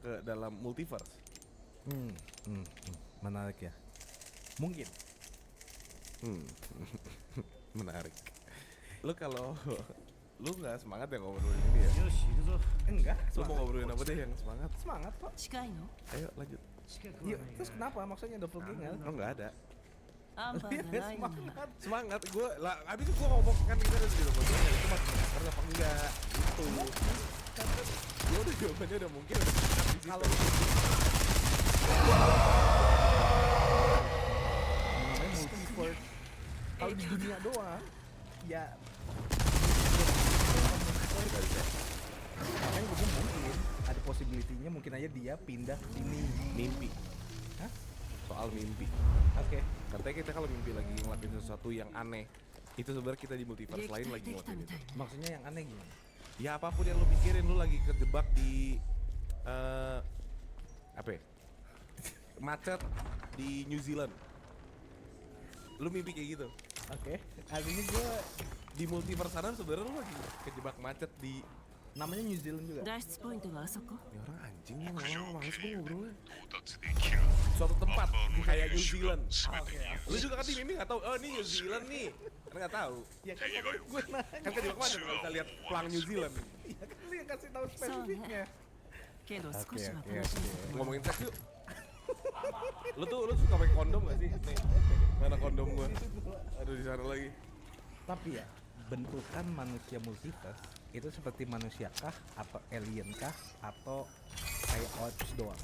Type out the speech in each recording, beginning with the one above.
ke dalam multiverse. Menarik ya. Mungkin. Menarik. Lu kalau lu nggak semangat ya ngobrolin ini ya? Enggak. Lu mau ngobrolin apa deh yang semangat? Semangat kok. 近いの Ayo lanjut. Yuk, terus kenapa? Maksudnya doppelganger? Oh nggak ada. アンバーがないのなら Semangat gue lah. Abis itu gue ngomong kan kita udah gitu ngobrolin itu masih karena apa enggak gitu. Gue udah jawabannya udah mungkin udah di situ. Kalau namanya multiverse. Kalau di dunia doang, ya makanya gue bilang mungkin ada possibility-nya, mungkin aja dia pindah ke sini. Mimpi. Hah? Soal mimpi. Oke. Katanya kita kalau mimpi lagi ngelakuin sesuatu yang aneh, itu sebenarnya kita di multiverse lain lagi 撃退できた ngelakuin み itu. たいね Maksudnya yang aneh gimana? Ya apapun yang lu pikirin, lu lagi kejebak di apa ya? Macet di New Zealand. Lu mimpi kayak gitu. Oke. Artinya gue Di multiverse sana sebenarnya lu lagi kejebak macet di namanya New Zealand juga. 脱出ポイントがあそこ ini orang anjing ya, lama-lama males gue ngobrolnya. Suatu tempat kayak New Zealand. Lu juga kan di mimpi nggak tahu, oh ini New Zealand nih, kan nggak tahu. Ya kan gue nanya. Kan kejebak macet nggak bisa lihat pelang New Zealand. Iya kan lu yang kasih tahu spesifiknya. けど少 Oke, しは oke, 楽しみ oke. Ngomongin seks yuk. Lu suka pakai kondom gak sih? Nih, mana kondom gua? Aduh di sana lagi. Tapi ya, bentukan manusia multiverse itu seperti manusia kah atau alien kah atau kayak orbs doang?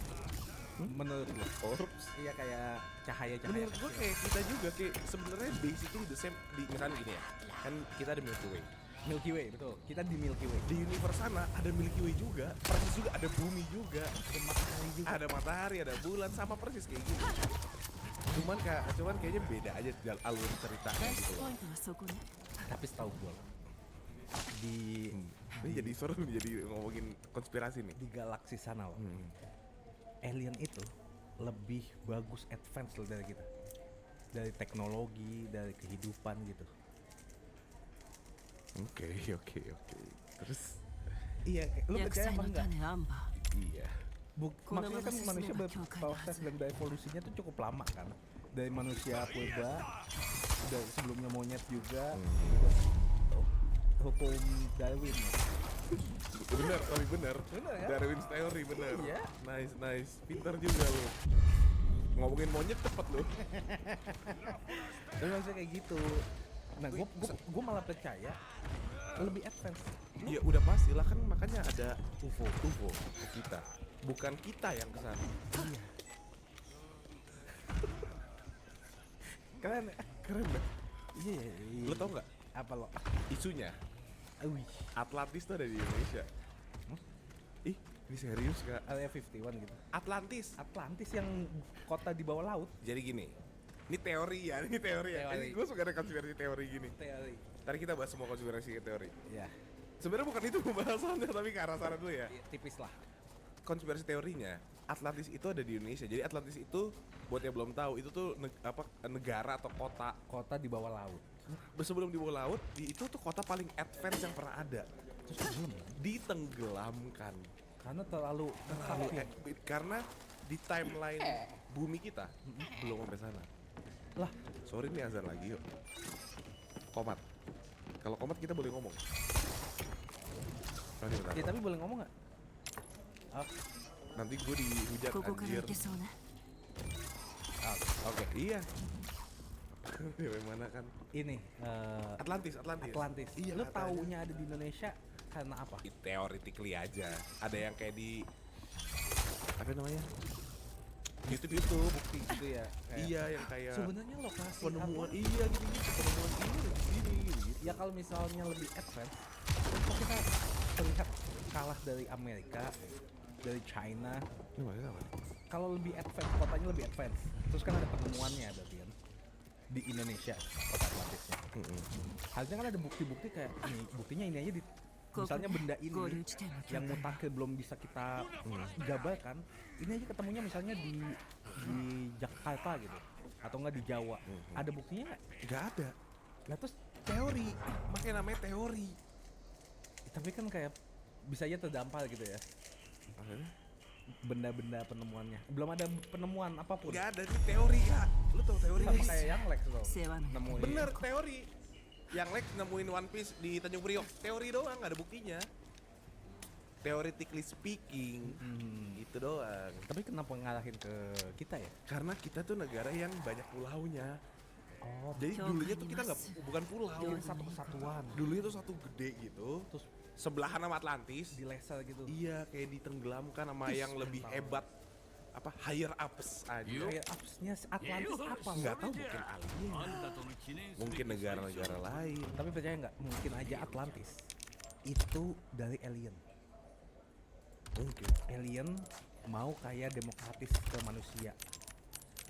Menurut lu? Orbs. Iya kayak cahaya-cahaya. Menurut gua kayak kita juga kayak sebenarnya basically the same di misalnya gini ya. Kan kita ada Milky Way. Milky Way, betul. Kita di Milky Way. Di universe sana ada Milky Way juga, persis juga ada bumi juga, Ada matahari juga. ada matahari, ada bulan sama persis kayak gini. Cuman kayaknya beda aja alur ceritanya 脱 gitu 出ポ loh. イントはそこね Tapi setahu gue di Ini jadi seru nih, jadi ngomongin konspirasi nih. di galaksi sana loh, alien itu lebih bagus advance loh dari kita, dari teknologi, dari kehidupan gitu. Oke. Terus Iya, lu 薬 percaya 剤 apa の enggak? 種アンバ iya. Maksudnya kan manusia berproses dan evolusinya tuh cukup lama kan, dari manusia purba, dari sebelumnya monyet juga, hukum Darwin ya. Bener, tapi bener. Bener ya? Darwin's theory bener. Iya. Nice. Pintar juga lu. Ngomongin monyet cepet lu. Tapi maksudnya kayak gitu. Nah, gue malah percaya lebih advance. Iya udah pasti lah, kan makanya ada UFO ke kita. Bukan kita yang kesana. Iya. Keren. Keren banget. Iya. Lu tau nggak Apa lo? isunya? Wih, Atlantis tuh ada di Indonesia. Ih, ini serius gak? Area 51 gitu. Atlantis. Atlantis yang kota di bawah laut. Jadi gini. Ini teori ya. Teori. Gue suka ada konspirasi teori gini. Teori. Tadi kita bahas semua konspirasi teori. Ya, Sebenarnya bukan itu pembahasannya, tapi ke arah sana dulu ya. tipis lah. Konspirasi teorinya, Atlantis itu ada di Indonesia. Jadi Atlantis itu, buat yang belum tahu, itu tuh negara atau kota. Kota di bawah laut. Sebelum di bawah laut, itu tuh kota paling advance yang pernah ada. Terus belum ya? Ditenggelamkan. Karena terlalu Karena di timeline bumi kita belum sampai sana. lah. Sorry nih azan lagi yuk. Komat. Kalau komat kita boleh ngomong. Sorry, bentar. Ya tapi boleh ngomong nggak? Nanti gue dihujat ここから anjir. 行けそうね Oke, iya. Bagaimana kan? Ini Atlantis. Atlantis. Iya, Lu katanya. taunya ada di Indonesia karena apa? Theoretically aja. Ada yang kayak di apa namanya? YouTube itu. Bukti gitu ya. Iya, yang kayak Sebenarnya lokasi penemuan apa? iya gitu penemuan ini gitu. Ya kalau misalnya lebih advance, kok kita terlihat kalah dari Amerika, dari China. Ini maksudnya apa? Kalau lebih advance, kotanya lebih advance. Terus kan ada penemuannya berarti kan di Indonesia, kota Atlantisnya. Harusnya kan ada bukti-bukti kayak ini, buktinya ini aja di misalnya benda ini yang mutakhir belum bisa kita gambarkan, ini aja ketemunya misalnya di Jakarta gitu atau enggak di Jawa. Ada buktinya nggak? Nggak ada. Nah terus Teori. Makanya namanya teori. tapi kan kayak bisa aja terdampar gitu ya. Maksudnya? benda-benda penemuannya. Belum ada penemuan apapun. Nggak ada nih teori ya. Lu tau teori Sama nggak? kayak yang Lex tuh. 世話の Nemuin. Bener teori. Yang Lex nemuin One Piece di Tanjung Priok. Teori doang, nggak ada buktinya. Theoretically speaking, itu doang. Tapi kenapa ngalahin ke kita ya? Karena kita tuh negara yang banyak pulaunya. Oh, Jadi dulunya tuh kita nggak bukan pulau, satu kesatuan. dulunya tuh satu gede gitu, Terus sebelahan sama Atlantis. di laser gitu. Iya, kayak ditenggelamkan sama yang lebih hebat, apa higher ups aja. Kayak upsnya Atlantis apa? Nggak tahu, mungkin alien, mungkin negara-negara lain. Tapi percaya nggak? Mungkin aja Atlantis itu dari alien. Mungkin. Alien mau kayak demokratis ke manusia.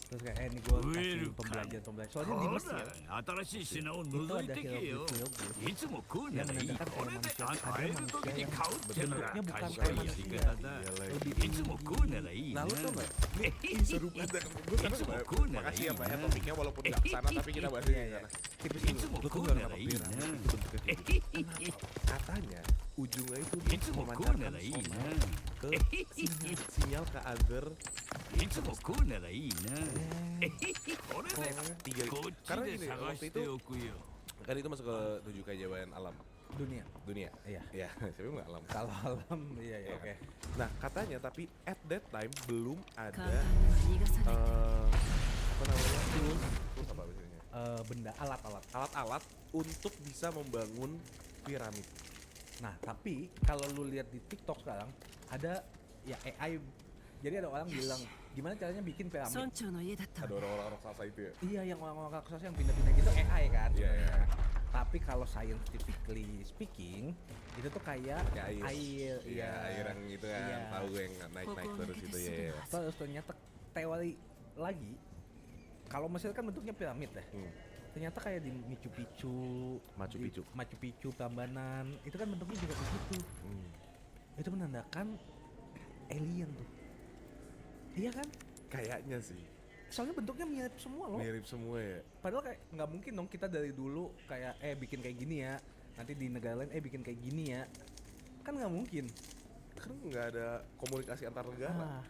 Terus kayak ini gue kasih pembelajaran. Soalnya di Mesir 新しい品を itu 覗い ada てけよ hieroglif いつもこうな yang らいい menandakan こ kayak れで manusia. 与 Ada える時 manusia に yang 買うってのが bentuknya bukan 賢 kayak いやり manusia. 方だ Lebih いつも tinggi. こうならいい Nah な lu tau nggak? Ini seru banget. Gue karena Itu sebenarnya- cool, nah, makasih ya Pak ya iya. topiknya walaupun nggak kesana tapi kita bahas Iya, di iya. sana. Tipis い dulu. つも Lu こ tuh う nggak な kenapa らいいな piramid itu bentuknya kayak gitu? Katanya ujungnya itu いつもこう memancarkan ならいいな sonar ke sinyal ke other いつもこうならいいなこれで tiga. こっち Karena で gini 探 waktu し itu ておくよ kan itu masuk ke 7 keajaiban alam Dunia. dunia. Iya. Ya, siapa nggak alam. Kalau alam, iya ya Iya. oke. Nah katanya tapi at that time belum 簡 ada 単には逃がさない apa namanya tools apa biasanya Benda alat-alat. alat-alat untuk bisa membangun piramid. Nah, tapi kalau lu lihat di TikTok sekarang ada ya AI. Jadi ada orang bilang gimana caranya bikin 村 piramid. 長の家だったわ Ada orang-orang raksasa itu ya. Iya, yang orang-orang raksasa yang pindah-pindah gitu AI kan. Iya, sebenarnya. iya. Tapi kalau scientifically speaking, itu tuh kayak Ya, air. Iya, air yang itu kan. Iya. Tahu gue yang naik-naik terus itu ya. Terus ternyata teori lagi, kalau Mesir kan bentuknya piramid ya. Ternyata kayak di Machu Picchu, Machu di Picchu. Machu Picchu, Prambanan, itu kan bentuknya juga begitu. Itu menandakan alien tuh. Iya kan? Kayaknya sih Soalnya bentuknya mirip semua loh. mirip semua ya. Padahal kayak nggak mungkin dong kita dari dulu kayak bikin kayak gini ya. Nanti di negara lain bikin kayak gini ya. Kan nggak mungkin. Kan nggak ada komunikasi antar negara. Ah,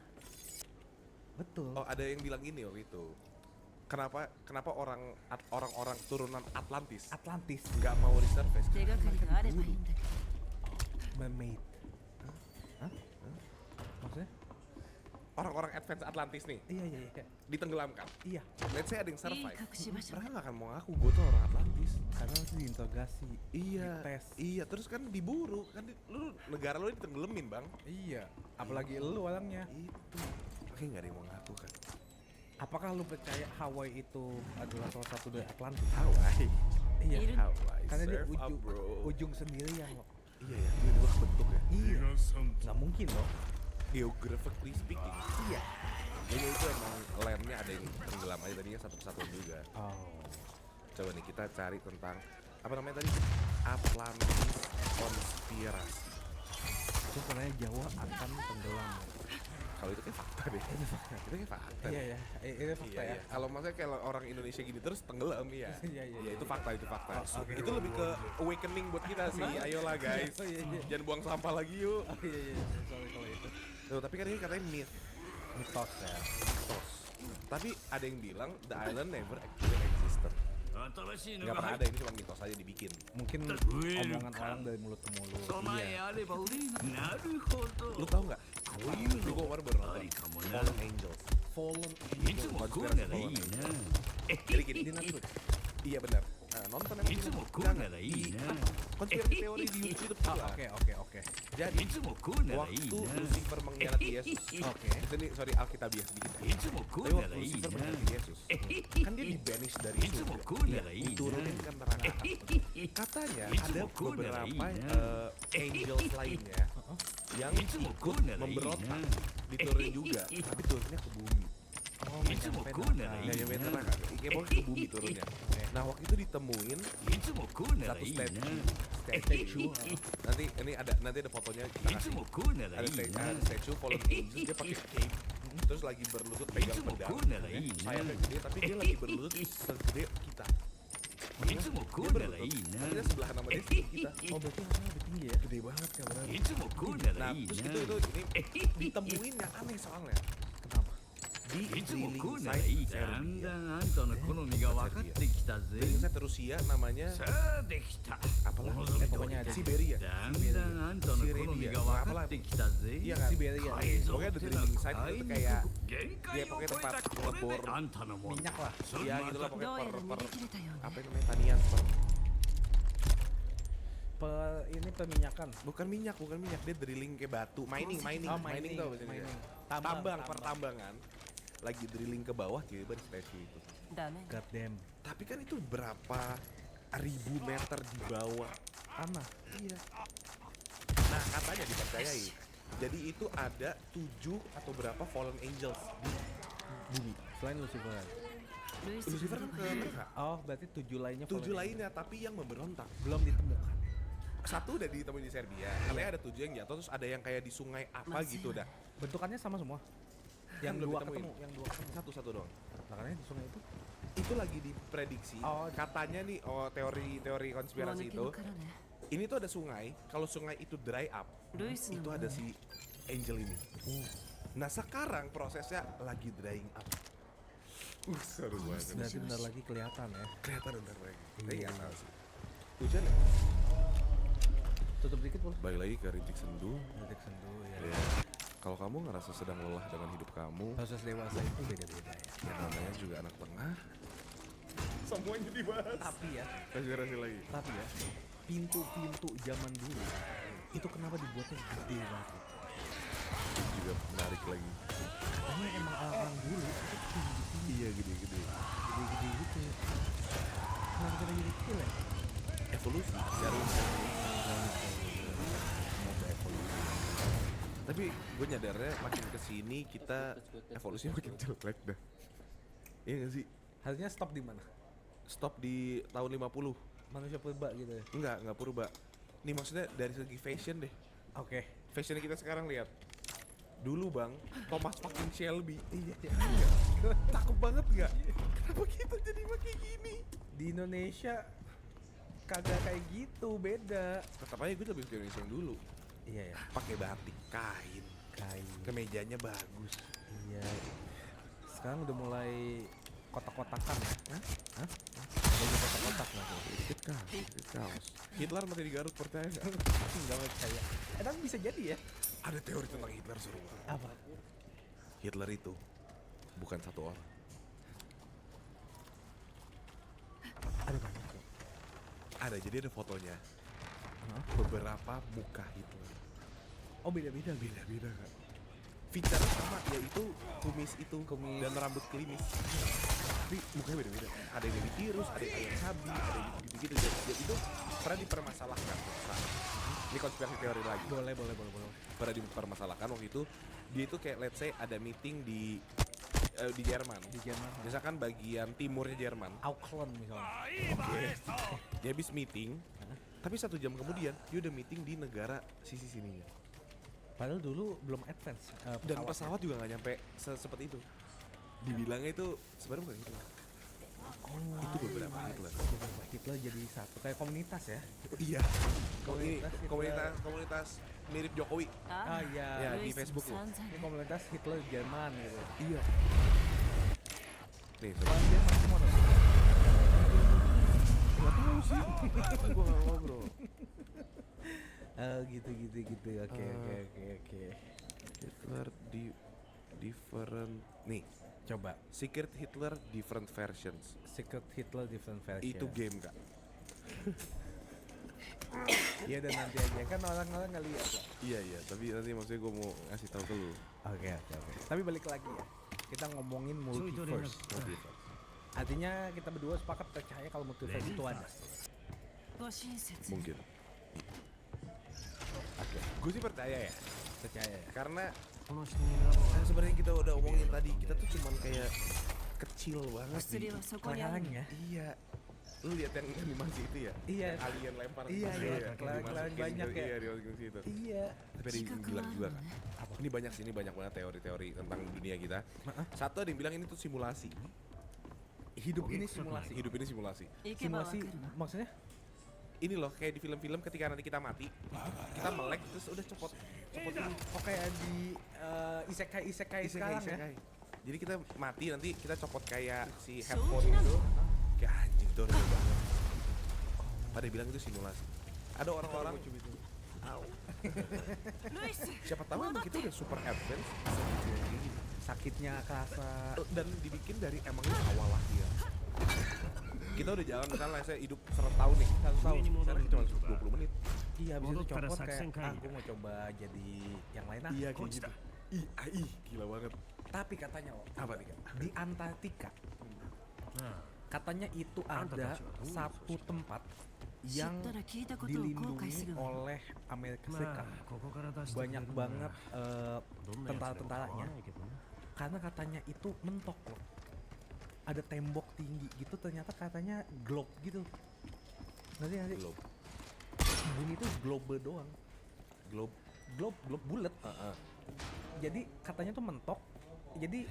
betul. Oh ada yang bilang gini waktu itu. Kenapa orang-orang turunan Atlantis Atlantis, nggak mau resurface? 手がかりがあればいいんだけど mermaid. Hah? Maksudnya? Orang-orang advance Atlantis nih Iya iya iya. ditenggelamkan. Iya. Let's say ada yangいい survive. 隠し場所 Mereka nggak akan mau ngaku gue tuh orang Atlantis. Karena harus diinterogasi. Iya, Dites. iya. Terus kan diburu, kan lu negara lu ditenggelamin bang. Iya. Apalagi lu orangnya. Itu, makanya nggak ada yang mau ngaku kan. Apakah lu percaya Hawaii itu adalah salah satu dari Atlantis? Hawaii, Iya. Iru- Hawaii, Karena dia serve up, ujung, bro. ujung sendiri yang Iya ya, dia juga kebentuk ya. iya. Nggak mungkin loh. Geographically speaking, Iya. jadi itu emang landnya ada yang tenggelam aja tadinya satu kesatuan juga. Oh. Coba nih kita cari tentang apa namanya tadi Atlantis konspirasi. Itu sebenarnya Jawa akan tenggelam. Kalau itu kayak fakta deh. Itu kayak fakta. Iya ya. Itu fakta Iya, ya. iya. Kalau maksudnya kalau orang Indonesia gini terus tenggelam ya. Iya, iya, iya. Itu fakta, itu fakta. Oh, oke. Itu lebih ke awakening buat kita sih. Ayolah guys. Oh, iya, iya. Jangan buang sampah lagi yuk. Oh iya iya. Sorry kalau itu. Tuh, tapi kan ini katanya myth, Mitos ya. mitos. Tapi ada yang bilang the island never actually existed. 新しいの Nggak が pernah 入 ada, ini cuma mitos aja dibikin. Mungkin Wih, omongan kan. orang dari mulut ke mulut. 備えあれば売れるなるほ Lu ど tahu nggak? Lu gua kemarin baru nonton ありかもな Fallen Angels. Fallen いつもこうならいいな Jadi gini, di Netflix. iya benar. Nah, nonton emang いつ film. もこうならいい Di な konspirasi teori di YouTube Ah, pula. oke. い Jadi つもこうならいい waktu な Lucifer mengkhianati Yesus. Oke. Itu nih sorry Alkitabiah sedikit. いつもこ Tapi うな waktu らいい Lucifer な mengkhianati Yesus, kan dia dibanish dari いつも surga. こうならいいな Diturunkan ke neraka. Katanya Itu ada mau cool beberapa dari ini. angels lainnya yang Itu mau ikut cool dari memberontak, ini. diturunin juga, tapi turunnya ke bumi. Oh, いつもこうならいい Nggak nyampe な neraka, kayak pokoknya ke bumi turunnya. Nah waktu itu ditemuin いつもこうなら satu いいな statue. Nanti ini nanti ada fotonya kita いつ kasih. もこうなら Ada いいな statue fallen angels dia pakai cape terus lagi berlutut pegang Itu mau pedang cool dari ini. sayapnya gede tapi dia lagi berlutut segede kita いつもこうならいい Tapi な dia sebelahan sama destiny kita. Oh berarti harusnya lebih tinggi ya? Gede banget Kak beneran. いつもこうな Nah らいい terus な itu ini ditemuin yang aneh soalnya. Kenapa? Di いつも drilling こうならいい site だんだ Serbia. んあんたの好みが分かってきたぜ Drilling site Rusia namanya さあできた apalah? お望み通り pokoknya だ ada Siberia. だんだんあんたの好みが分かってきたぜ Iya kan? Siberia. 改造 Pokoknya ada っての drilling は site 買い itu に kayak 限 dia 界を pokoknya 超えた tempat これで ngebor あんたのもん Minyak lah. それ ya ま gitu た lah どう pokoknya やら逃げ切れたよう apa ね namanya tanian Ini peminyakan. bukan minyak dia drilling kayak batu mining Oh, mining tau bahasa mining. Indonesia. Tambang pertambangan lagi drilling ke bawah tiba-tiba di statue itu ダメ God damn. tapi kan itu berapa ribu meter di bawah Tanah. iya nah katanya dipercayai jadi itu ada 7 atau berapa fallen angels di bumi Selain Lucifer. ルイス Lucifer が kan ど ke こにいる neraka Oh berarti 7 lainnya. 7 fallen lainnya tapi yang memberontak angel. Belum ditemukan. satu udah ditemuin di Serbia katanya ada 7 yang jatuh terus ada yang kayak di sungai apa Masih gitu dah Bentukannya sama semua. Kan Yang belum dua ditemuin. ketemu. Yang dua ketemu. satu doang Makanya di sungai itu. lagi diprediksi Oh. katanya nih teori もう konspirasi 抜け itu るからね ini tuh ada sungai kalau sungai itu dry up ルイス itu のも ada si angel ini nah sekarang prosesnya lagi drying up seru banget Berarti bentar lagi kelihatan ya. kelihatan bentar lagi tapi nggak tahu sih hujan ya Tutup dikit boleh. balik lagi ke rintik sendu Detik sendu ya. ya kalau kamu ngerasa sedang lelah dengan hidup kamu Proses dewasa itu beda-beda ya. yang namanya juga anak tengah semuanya dibahas Tapi ya, konspirasi lagi pintu-pintu zaman dulu itu kenapa dibuatnya gede banget? juga menarik lagi Katanya emang orang dulu itu tinggi-tinggi, iya gede-gede gede-gede gitu. Kenapa kita jadi kecil ya? evolusi secara semoga evolusi tapi gue nyadarnya makin kesini kita evolusinya makin jelek dah iya gak sih Harusnya stop di mana? stop di tahun 50 Manusia purba gitu ya. enggak purba nih maksudnya dari segi fashion deh Oke. fashionnya kita sekarang lihat dulu bang Thomas fucking Shelby Iya. cakep banget nggak kenapa kita jadi pakai gini Di Indonesia kagak kayak gitu, beda. tetap aja gue lebih suka Indonesia yang dulu Iya ya. pakai batik kain Kain. kemejanya bagus Iya. Sekarang udah mulai kotak-kotakan ya. Hah? Udah kotak-kotak lah. dikit kaos Hitler masih di Garut percaya nggak Enggak percaya. Tapi bisa jadi ya. ada teori tentang Hitler seru banget Apa? Hitler itu bukan satu orang Ada banyak. ada jadi ada fotonya Hah? beberapa muka Hitler Oh beda-beda. beda kan feature sama yaitu kumis itu dan rambut klimis tapi mukanya beda-beda ada yang dari virus ada yang sabi ada yang gitu-gitu dan itu pernah dipermasalahkan saat ini konspirasi teori lagi Boleh. pernah dipermasalahkan waktu itu dia itu kayak let's say ada meeting di Jerman Di Jerman. misalkan bagian timurnya Jerman Auckland misalnya. dia habis meeting tapi 1 jam kemudian dia udah meeting di negara sisi sininya Padahal dulu belum advance. dan pesawat juga nggak nyampe seperti itu dibilangnya itu sebenarnya bukan gitu itu beberapa Hitler Hitler jadi satu kayak komunitas ya. iya Komunitas Hitler. komunitas mirip Jokowi あ Ah iya. Ya, ル di イス Facebook も lo. 散々 Ini komunitas Hitler Jerman gitu. iya nih Orang Jerman semua dong. nggak tahu sih gue nggak ngobrol Oh gitu. Oke. Hitler di different nih Coba. Secret Hitler different versions Secret Hitler different version. itu game kak Iya dan nanti aja kan orang-orang nggak lihat lah. iya tapi nanti maksudnya gue mau ngasih tahu ke lu Oke. Tapi balik lagi ya. Kita ngomongin multiverse. Multiverse. Artinya kita berdua sepakat percaya kalau multiverse itu ada. ご親切 mungkin gue sih percaya ya Percaya ya. karena sebenarnya kita udah omongin tadi kita tuh cuman kayak kecil banget 薬はそこにある Kelangnya. iya lu lihat yang animasi itu ya Iya. yang alien lempar Iya, gitu iya. ya, Kelangnya dimasukin banyak gitu, ya. iya dimasukin situ Iya. tapi ada yang bilang juga kan ini banyak sih ini banyak banget teori-teori tentang dunia kita satu ada yang bilang ini tuh simulasi hidup ini simulasi. Hidup ini simulasi. 行けばわか Simulasi るわ maksudnya? Ini loh kayak di film-film ketika nanti kita mati, kita melek terus udah copot ini. Oh kayak di isekai sekarang ya? Isekai. Jadi kita mati nanti kita copot kayak si headphone gitu. Kayak anjing tuh real banget. Pada bilang itu simulasi. Ada orang-orang ルイス siapa tahu emang kita udah super advance bisa bikin kayak gini. Sakitnya kerasa. Dan dibikin dari emangnya awal lahir. Kita udah jalan misalnya saya hidup 100 tahun nih, 100 tahun. Sekarang cuma 20 menit. Iya, bisa Modok copot pada kayak, saksen kayak. aku mau coba jadi yang lain Iya ah. kayak gitu. Ih, gila banget. Tapi katanya loh, Apa nih Kak? di Antartika, なあ katanya itu ada satu tempat 知 yang ったら聞いたことを後悔す dilindungi るわ oleh Amerika ま Serikat. あここから出してくれ Banyak るのは banget どんなやつでも構わ tentara-tentaranya ないけどな karena katanya itu mentok loh. Ada tembok tinggi gitu, ternyata katanya globe gitu. Nanti Globe. bumi itu globe doang. Globe. Globe bulat. Jadi katanya tuh mentok. Jadi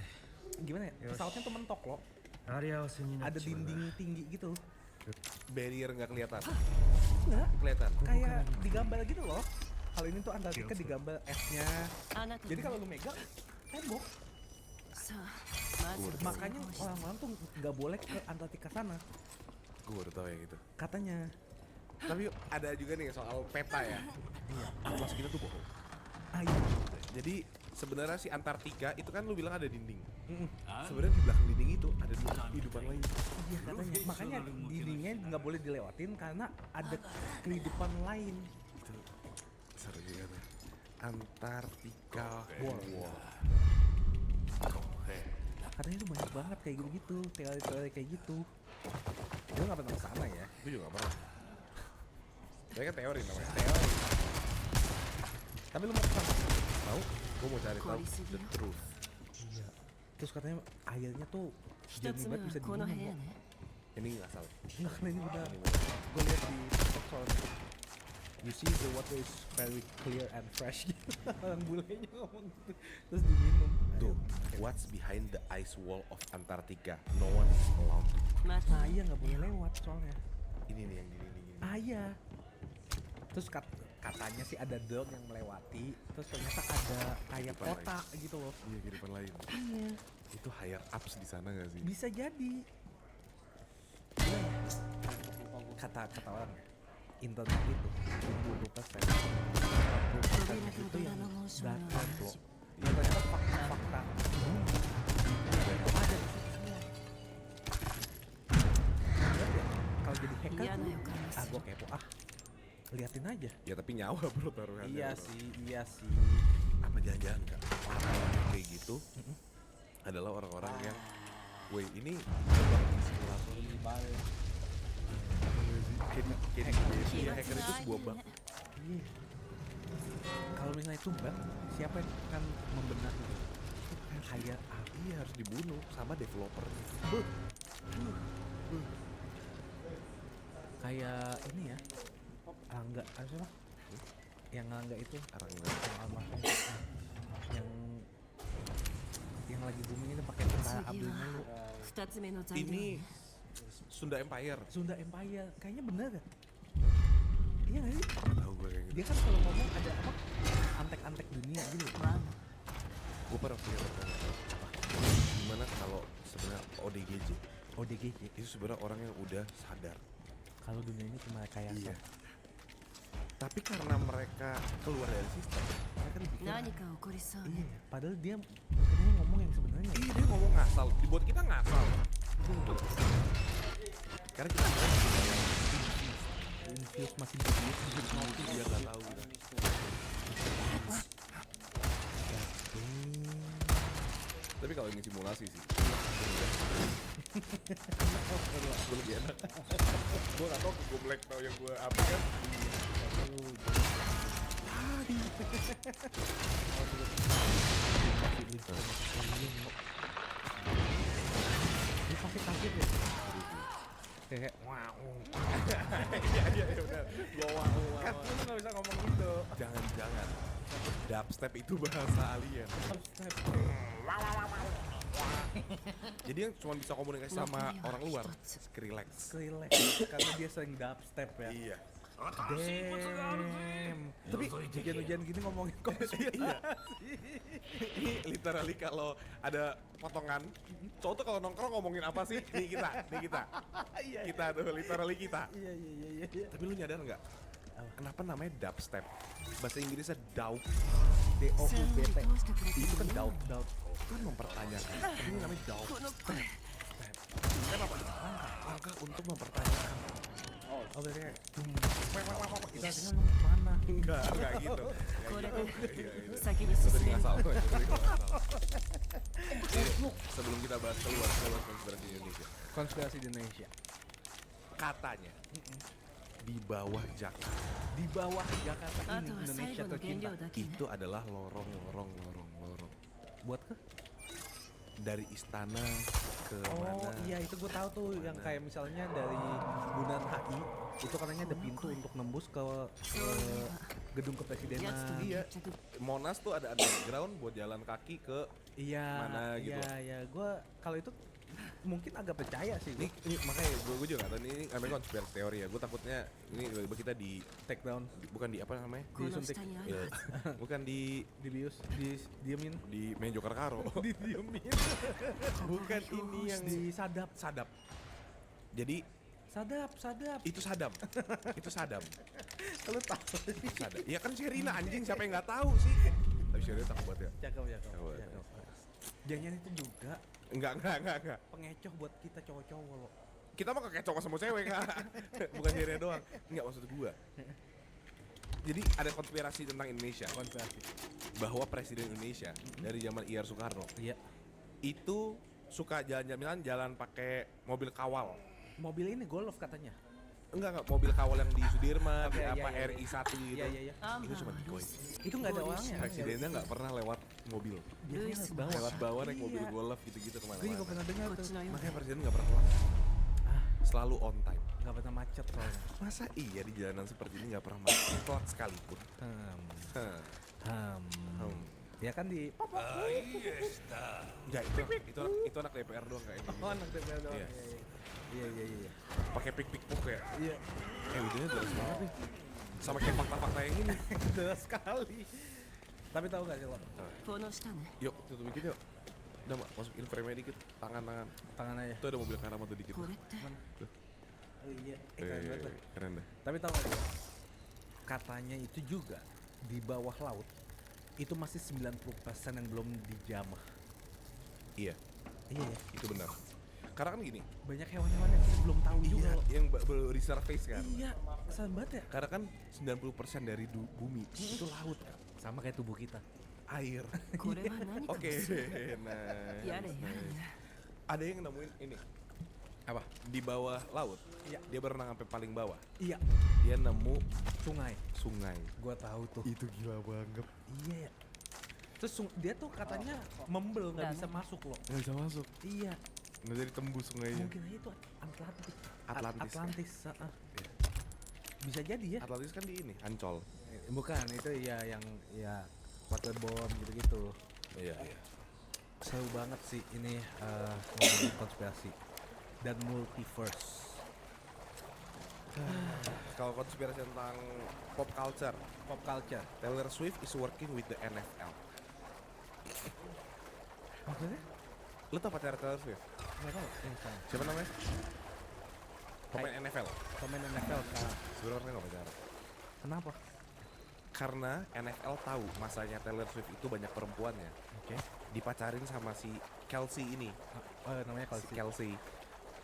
gimana ya? Pesawatnya tuh mentok loh. あり合わせになっ Ada ちまうな dinding tinggi gitu. Barrier nggak kelihatan. Enggak, Kelihatan. kayak digambar gitu loh. Kalau ini tuh Antartika digambar esnya. あなた Jadi kalau lu megang tembok. さあまずは Makanya orang-orang tuh nggak boleh ke Antartika sana. Gue udah tahu yang itu. Katanya. Tapi ada juga nih soal peta ya. Iya. Atlas kita tuh bohong. Ah iya. Jadi sebenarnya si Antartika itu kan lu bilang ada dinding. Mm-mm. Sebenarnya di belakang dinding itu ada kehidupan lain. Iya katanya. Makanya dindingnya nggak boleh dilewatin karena ada kehidupan lain. Itu seru juga tuh. Antartika Wall. Katanya itu banyak banget kayak gitu-gitu, teori-teori kayak gitu. Gue nggak pernah kesana ya. Gue juga gak pernah. Tapi kan teori namanya. Teori. Tapi lu mau kesana? Tahu? Gue mau cari tahu Koalisi the dia. truth. Iya. Terus katanya airnya tuh 一 jernih つ目 banget は bisa この部 diminum 屋 kok. ね Ini nggak salah. Enggak, karena ini udah gue lihat di TikTok soalnya. You see the water is very clear and fresh gitu. Orang bulenya ngomong gitu. Terus diminum. Tuh, what's behind the ice wall of Antarctica? No one is allowed to. また Ah iya nggak boleh lewat soalnya. Ini nih yang gini. Ah iya. Terus katanya sih ada dog yang melewati. Terus ternyata ada kayak Kehidupan kota gitu loh. Iya, kehidupan lain. Iya. Itu higher ups di sana nggak sih? Bisa jadi. Kata orang ya, internet itu 70% 40% itu yang data loh. Ya ternyata fakta-fakta itu ada di situ semua. Lihat ya, kalau jadi hacker Iya, tuh, nah, kan. ah gua kepo liatin aja. Ya tapi nyawa bro taruhannya. Iya bro. sih. Apa jangan-jangan Kak? Orang kayak gitu adalah orang-orang yang, woi ini coba simulator kayak di Iya, hacker itu sebuah bug. Iya. Kalau misalnya itu bug, siapa yang akan membenahi? Hire Iya harus dibunuh sama developer. kayak ini ya, Angga, apa sih? Yang Angga itu, Arangga. yang almarhum, yang lagi booming itu pakai tentara 次 Abdul は mulu. 2つ目の材料 Ini ね Sunda Empire. Sunda Empire, kayaknya bener kan? Iya nggak sih? Gak tahu gue kayak gitu. Dia kan kalau ngomong ada apa? Antek-antek dunia gitu. ワン Gue pernah punya apa? Gimana kalau sebenarnya ODGJ ODGJ. itu sebenarnya orang yang udah sadar. Kalau dunia ini cuma kayak Iya. Tapi karena mereka keluar dari sistem, mereka dibikin. 何か起こりそう Iya, ね padahal dia katanya ngomong yang sebenarnya. Iya dia ngomong ngasal, dibuat kita ngasal. Karena kita Infuse masih infuse dia nggak tahu kita. Tapi kalau ini simulasi sih, gue lebih enak. Gue nggak tahu gue black tau yang gue apa kan. Dia pasti kaget ya. Kayak wow. Iya udah. Gue Kan lu nggak bisa ngomong gitu. Jangan. Dubstep itu bahasa alien. Step. Jadi yang cuma bisa komunikasi sama orang luar, Skrillex. Skrillex karena dia sering dubstep ya. Iya. Damn. Tapi hujan-hujan gini ngomongin konspirasi. Iya. Ini literally kalau ada potongan, cowok tuh kalau nongkrong ngomongin apa sih? Nih kita. Kita tuh literally kita. Iya. Tapi lu nyadar nggak? Kenapa namanya dubstep? Bahasa Inggrisnya doubt. さあ DOUBT. どうしてくれた Itu kan の doubt. Doubt kan mempertanyakan. Ini namanya doubt. この声 Kenapa? Langkah untuk mempertanyakan. Oh berarti itu artinya lu mana? Enggak gitu. これ Iya, で先に Itu 進 tadi める ngasal. Sebelum kita bahas keluar konspirasi Indonesia, Konspirasi di Indonesia. katanya di bawah Jakarta Di bawah Jakarta あ ini とは最 Indonesia 後の原 tercinta. 料だけね itu adalah lorong. Buat ke? Dari istana ke Oh mana? iya itu gue tahu tuh yang kayak misalnya dari Bundaran HI itu katanya ada pintu untuk nembus ke gedung やつと kepresidenan. Iya. 決着 Monas tuh ada underground buat jalan kaki ke Iya. Mana gitu. Iya. Gue kalau itu mungkin agak percaya sih. ini makanya gue juga nggak tahu ini namanya konspirasi teori ya. Gue takutnya ini tiba-tiba kita di Take down, bukan di apa namanya? この下にあ Ya, るはず bukan di dibius, diemin, Menjokar Karo. didiemin, Bukan ini yang disadap. sadap. Jadi Sadap. itu sadam. Itu sadam. Lu tahu? Sadam. Ya kan Sherina anjing siapa yang nggak tahu sih? Tapi Sherina takut banget ya. Cakep. Cakep. Jangan itu juga Enggak. pengecoh buat kita cowok-cowok loh. Kita mah kayak cowok sama cewek nggak? Bukan Sherina doang. Enggak maksud gua. Jadi ada konspirasi tentang Indonesia Konspirasi. bahwa Presiden Indonesia dari zaman IR Soekarno Iya. itu suka jalan pakai mobil kawal. Mobil ini Golf katanya. Enggak, mobil kawal yang di Sudirman, Oke, di apa iya. RI1 gitu. Iya. Itu cuma decoy. Itu nggak ada orangnya. Presidennya nggak pernah lewat mobil. Biasanya lewat bawah. Lewat bawah naik Iya. mobil golf gitu-gitu Gue juga kemana-mana. pernah dengar こっ tuh. ちのよう Makanya presiden nggak pernah telat. Selalu on time. Nggak pernah macet soalnya. Masa iya di jalanan seperti ini nggak pernah macet telat sekalipun? Hah. Hmm. Ya kan di Enggak, itu anak DPR doang kayak gitu. anak DPR doang. Iya. Iya. Pakai pik-pik-puk ya. Iya. Ujungnya jelas banget nih. Sama kayak fakta-fakta yang ini. Jelas sekali. Tapi tahu nggak sih lo? この下ね Yuk, tutup dikit yuk. Udah mak, masukin frame-nya dikit. Tangan. Tangan aja. Itu ada mobil Karama tuh dikit. これって Oh iya. Keren banget. Lah. Keren dah. Tapi tahu nggak sih? Katanya itu juga di bawah laut itu masih 90% yang belum dijamah. Iya, Iya ya. itu benar. Karena kan gini, Banyak hewan-hewan yang kita belum tahu juga. iya, Loh. yang baru resurface kan. Iya, serem banget ya. Karena kan 90% dari bumi itu laut kan. Sama kayak tubuh kita. Air. これは何か Oke, もしれない nah. やれやれ Ada yang nemuin ini Apa? di bawah laut. Iya. Dia berenang sampai paling bawah. Iya, Dia nemu sungai. sungai. Gua tahu tuh. Itu gila banget. Iya ya. Terus dia tuh katanya membel nggak bisa masuk loh. Nggak bisa masuk. Iya. Nggak jadi tembus sungainya. Mungkin aja itu Atlantis. Atlantis. Atlantis. Iya. Bisa jadi ya. Atlantis kan di ini, Ancol. Bukan itu ya yang ya waterborne gitu-gitu. Iya. Seru banget sih ini ngomongin konspirasi dan multiverse. Kalau konspirasi tentang pop culture, Pop culture. Taylor Swift is working with the NFL. Maksudnya? Lu tau pacar Taylor Swift? Nggak tahu. Siapa namanya? Pemain NFL. Pemain NFL kah? Sebenarnya mereka nggak pacaran. Kenapa? Karena NFL tahu masanya Taylor Swift itu banyak perempuannya. Oke. Dipacarin sama si Kelsey ini, Oh, namanya si Kelsey,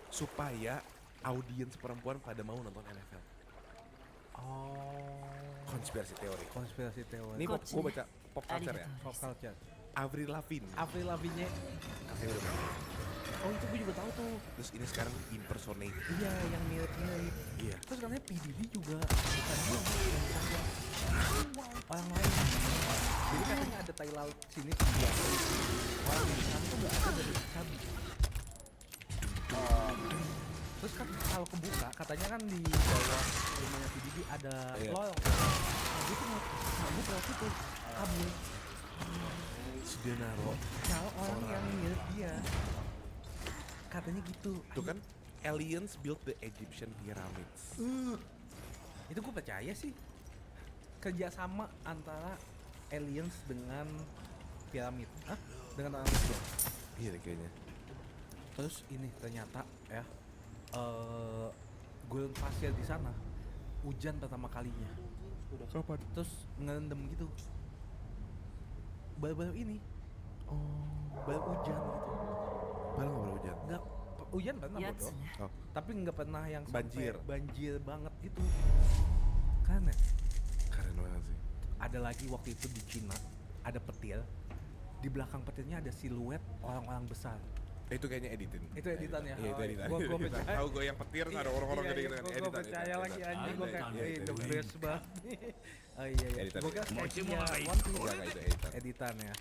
supaya audiens perempuan pada mau nonton NFL. Oh. Konspirasi teori. Konspirasi teori. Ini Coach gue nih. baca pop culture ya. Pop culture. Avril Lavigne. Avril Lavigne. Katanya udah banyak. Oh itu gue juga tahu tuh. Terus ini sekarang impersonate. Iya yang mirip-mirip. Iya. Terus katanya PDD juga bukan dia yang tanggal. Orang lain. Jadi katanya ada tai laut sini dia. Orang di sana tuh nggak ada dari cabi. Terus kan kalau kebuka katanya kan di bawah rumahnya PDD ada Iya. lorong. Nah dia tuh ngabuk lewat situ kabur. Sudah naro Kalau orang yang mirip dia. katanya gitu. Tuh kan aliens built the Egyptian pyramids. Itu gue percaya sih. Kerjasama antara aliens dengan piramid. Hah? Dengan orang Mesir. Iya deh kayaknya. Terus ini ternyata ya gurun pasir di sana hujan pertama kalinya. Udah kapan? Terus ngerendam gitu. Baru-baru ini. Baru hujan gitu. Padahal nggak pernah hujan. Nggak hujan pernah や bodoh. つね Oh, Tapi nggak pernah yang sampai Banjir. banjir banget gitu. Kan ya? keren banget sih. Ada lagi waktu itu di Cina ada petir. Di belakang petirnya ada siluet orang-orang besar. Itu kayaknya editin. Itu editan ya? Iya, itu Oh, editan. gua Editan. percaya. Tahu gue yang petir ada orang-orang Iya, gede iya, gitu kan. gua Editan. percaya lagi anjing, gue kayak Iya, the editan. best banget. Oh iya iya. Editan. Gue kira Mochi sketchnya mono ga One Piece. Enggak, itu editan. Editan ya.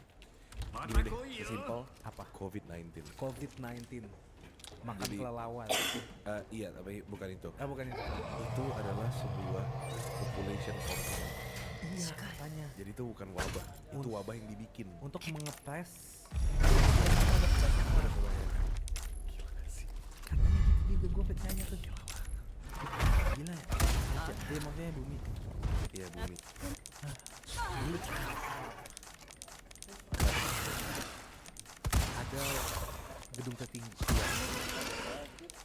ま Gini た deh, 来いよ sesimpel Apa? COVID-19. COVID-19. Makan Jadi- kelelawar. Iya, tapi bukan itu. Bukan itu. Itu adalah sebuah population control. Iya katanya. Jadi itu bukan wabah, itu wabah yang dibikin. Untuk mengepres. Katanya gitu juga gue percaya tuh. Gila ya. Dia maksudnya bumi. Iya, bumi. Ada gedung tertinggi.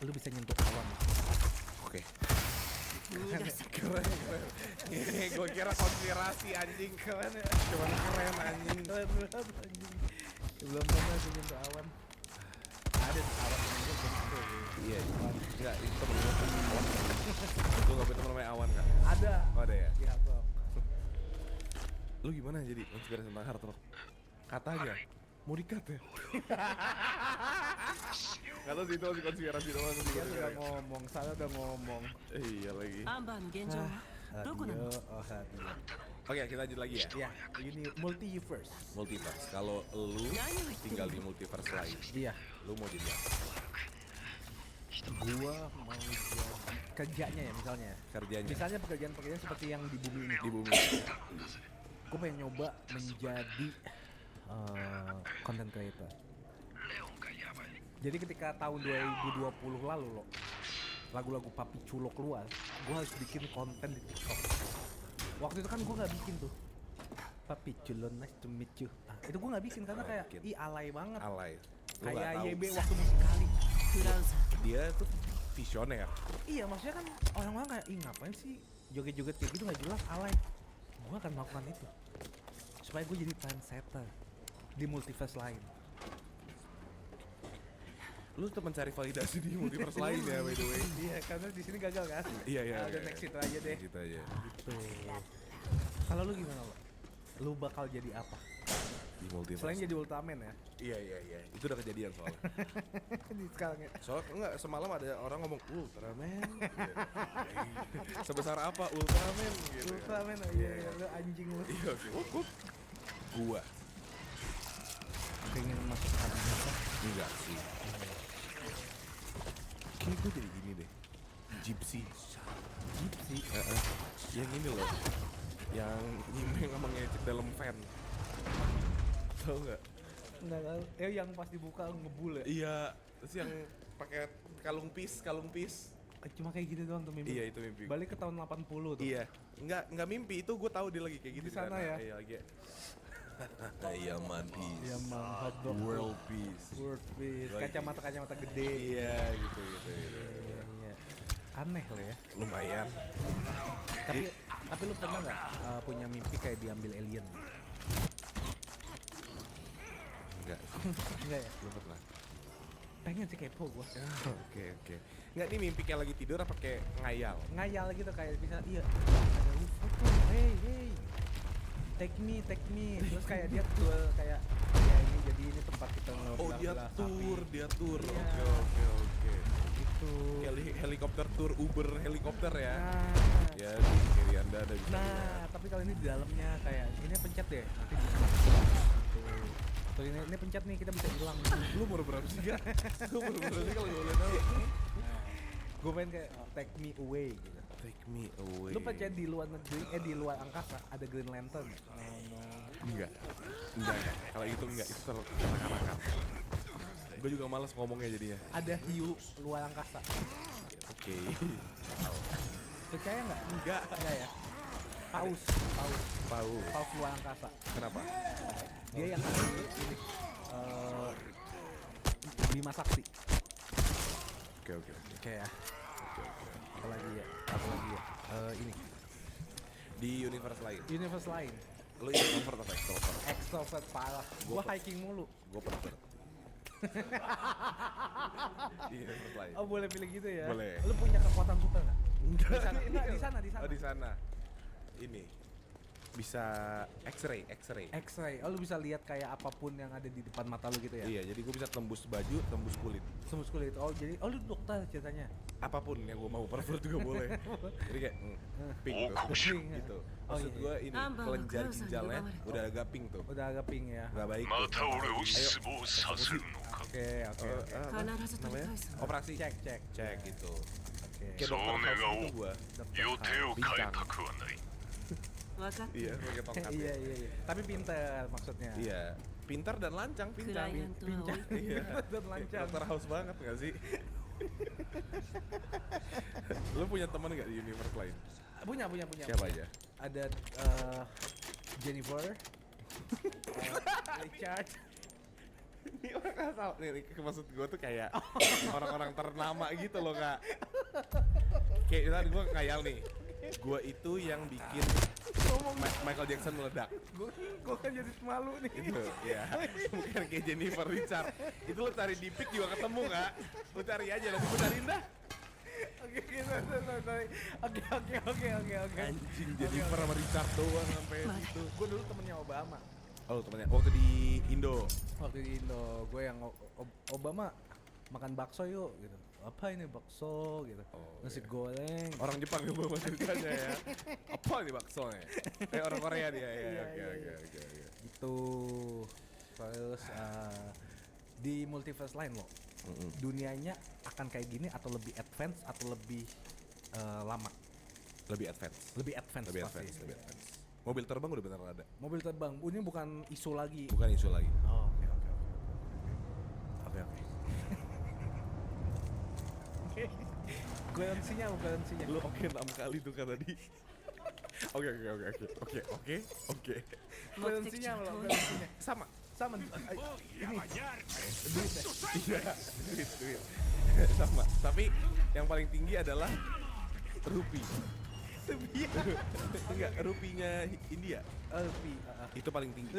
Lu bisa nyentuh awan. Oke. 逃がせ Keren. Gue kira konspirasi anjing. Keren ya. Cuman keren anjing. Keren banget anjing. Belum pernah sih nyentuh awan. Ada awan yang nyentuh bentuk. Iya. Enggak, itu temen gue tuh awan. Gue gak punya temen namanya Awan kan? Ada. Oh, ada ya? Di Hardrock. Lu gimana jadi konspirasi tentang hard rock? Katanya mau dikat ya? Gak tau sih itu masih konspirasi doang sih. Dia udah ngomong, saya udah ngomong. Iya lagi. アンバーの現状はどこなの Radio, oh radio. Oke, kita lanjut lagi ya. Ya, ini multiverse. Multiverse. Kalau lu tinggal di multiverse lain, Iya. lu mau jadi apa? Gua mau jadi kerjanya ya misalnya. Kerjanya Misalnya pekerjaan-pekerjaan seperti yang di bumi ini. di bumi. Gue pengen nyoba menjadi content creator. Jadi ketika tahun 2020 lalu loh, lagu-lagu Papi Culo keluar, gue harus bikin konten di TikTok. Waktu itu kan gue nggak bikin tuh. Papi Culo nice to meet you. Itu gue nggak bikin karena kayak Bikin. alay banget. Alay. Lu nggak Kayak tahu. YB waktu musikali. クラウザ Dia tuh visioner. Iya maksudnya kan orang-orang kayak ih ngapain sih joget-joget kayak gitu nggak jelas alay. Gue akan melakukan itu supaya gue jadi trendsetter di multiverse lain. Lu tuh mencari validasi di multiverse lain ya, by the way. Iya karena di sini gagal kan. Iya, iya. Ada iya, next iya. itu aja deh. Gitu aja. Tuh. Kalau lu gimana lo? Lu bakal jadi apa? Di multiverse. Selain jadi Ultraman ya? Iya, iya, iya. Itu udah kejadian soalnya. Di sekarang ya. Soalnya enggak, semalam ada orang ngomong Ultraman. Sebesar apa Ultraman gitu. Ultraman oh iya, iya. Lu anjing lu. Iya, oke. Gua Pengen masuk kabinet apa? enggak sih. Kayak gue jadi gini deh. Gypsy. Gypsy. Yang ini loh. Yang nyimeng sama ngecek dalam fan. Tahu nggak? Enggak tahu. Yang pas dibuka ngebul ya? Iya. Terus yang pakai kalung pis. Cuma kayak gitu doang tuh mimpi. Iya, itu mimpi. Balik ke tahun 80 tuh. Iya. Enggak mimpi, itu gue tahu dia lagi kayak gitu Di sana ya? Iya lagi. Yaman Peace. Iya mang hotdog. World Peace. World Peace. Lagi. Kacamata gede. Iya, gitu. Iya, iya. Aneh lo ya. Lumayan. Tapi lu pernah nggak punya mimpi kayak diambil alien? Enggak. Enggak ya? Belum pernah. Pengen sih kepo gua. Oke. Enggak, ini mimpi kayak lagi tidur apa kayak ngayal? Ngayal gitu kayak bisa iya ada UFO tuh. Hey. Take me. Terus kayak dia tour kayak ya ini jadi ini tempat kita Oh, dia tur. Iya. Oke. Gitu. Helikopter tour, Uber helikopter ya. Nah. Ya, di kiri Anda ada bisa Nah, lihat. tapi kalau ini di dalamnya kayak ini pencet deh. Nanti bisa. Tuh ini pencet nih kita bisa hilang. Lu umur berapa sih, Gak? Lu umur berapa sih kalau gue boleh tahu? Gue pengen kayak take me away gitu. Take me away. Lu percaya di luar negeri di luar angkasa ada Green Lantern? Enggak. Kalau itu enggak, itu terlalu kanak-kanakan. Gue juga males ngomongnya jadinya. Ada hiu luar angkasa. Oke. Percaya nggak? Enggak. Enggak ya. Paus luar angkasa. Kenapa? Dia yang ini Bima Sakti. Oke. Oke ya. Apalagi ya? Ini Di universe lain. universe lain. Lo introvert apa extrovert? Extrovert parah. Gua hiking mulu. Gue pervert. Di universe lain. Oh boleh pilih gitu ya? Boleh. Lu punya kekuatan super nggak? Enggak. Di sana. Oh di sana. Ini bisa X-ray. X-ray. Oh lu bisa lihat kayak apapun yang ada di depan mata lu gitu ya? Iya, jadi gue bisa tembus baju, tembus kulit. Tembus kulit. Oh jadi, lu dokter ceritanya? Apapun yang gue mau, pervert juga boleh. Jadi kayak pink tuh. Pink, ya? Gitu. Oh, Maksud iya. gue ini Ambang, kelenjar kerusan ginjalnya juga, udah agak pink tuh. Udah agak pink ya? Gak baik. また俺を Ayo, 失望させるのか Oke.必ず取り namanya? 返す Operasi. Cek. Cek gitu. Oke. Kayak そう dokter 願 House お itu う gue. 予定を変えたくはない 分かって Iya, る pakai tongkat. Iya. Tapi pinter maksudnya. Iya. Pintar dan lancang, pincang. Klien tuh Pincang. Iya. Dan lancang. Dokter House banget gak sih? Lu punya teman gak di universe lain? Punya. Siapa aja? Ada Jennifer, Richard. Ini orang asal. Nih, maksud gue tuh kayak orang-orang ternama gitu loh, Kak. Kayak tadi gue ngayal nih. Gue itu yang bikin Michael Jackson meledak. Gue kan jadi malu nih. Itu, ya. Bukan kayak Jennifer Richard. Itu lo cari di pic juga ketemu, Kak. Lo cari aja, nanti gue cariin dah. Oke. Anjing, Jennifer sama Richard doang sampai situ. Gue dulu temennya Obama. Oh, temennya. Waktu di Indo. Waktu di Indo, gue yang Obama makan bakso yuk gitu. Apa ini bakso gitu. Oh, Nasi iya. goreng. Orang Jepang yang bawa ceritanya ya. Apa nih baksonya? Kayak orang Korea dia ya. Iya. Oke. Itu terus di multiverse lain loh. Dunianya akan kayak gini atau lebih advance atau lebih lama? Lebih advance. Lebih advance Lebih pasti. advance. Mobil terbang udah bener ada. Mobil terbang, ini bukan isu lagi. Bukan isu lagi. Oh, oke. Garansinya. Lu oke 6 kali tuh kan tadi. Oke. Garansinya belum, garansinya. Sama. Ini. Iya, duit. Sama. Tapi yang paling tinggi adalah rupiah. Enggak, rupiahnya India. Itu paling tinggi.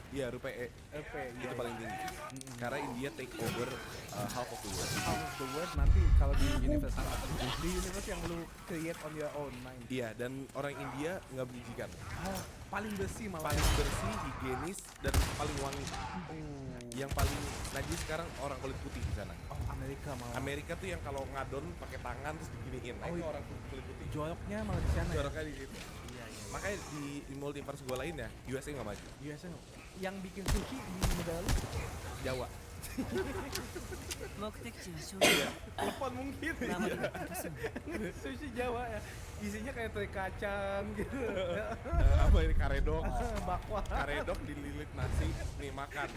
Iya, rupiah itu paling tinggi. Karena India take over half of the world. Out of the world nanti kalau di universe yang lu create on your own mind. Iya, dan orang India nggak menjijikan. Paling bersih malah. Paling bersih, higienis, dan paling wangi. Yang paling najis sekarang orang kulit putih di sana. Oh, Amerika malah. Amerika tuh yang kalau ngadon pakai tangan terus diginiin. Nah, itu orang kulit putih. Joroknya malah di sana. Joroknya di situ. Iya. Makanya di multiverse gua lainnya, USA nggak maju. Biasanya yang bikin sushi di negara lu Jawa. 目的地は正面 telepon mungkin. 守りに落とすの Sushi Jawa ya. Isinya kayak teri kacang gitu. Apa ini karedok? Bakwan. Karedok dililit nasi, nih makan.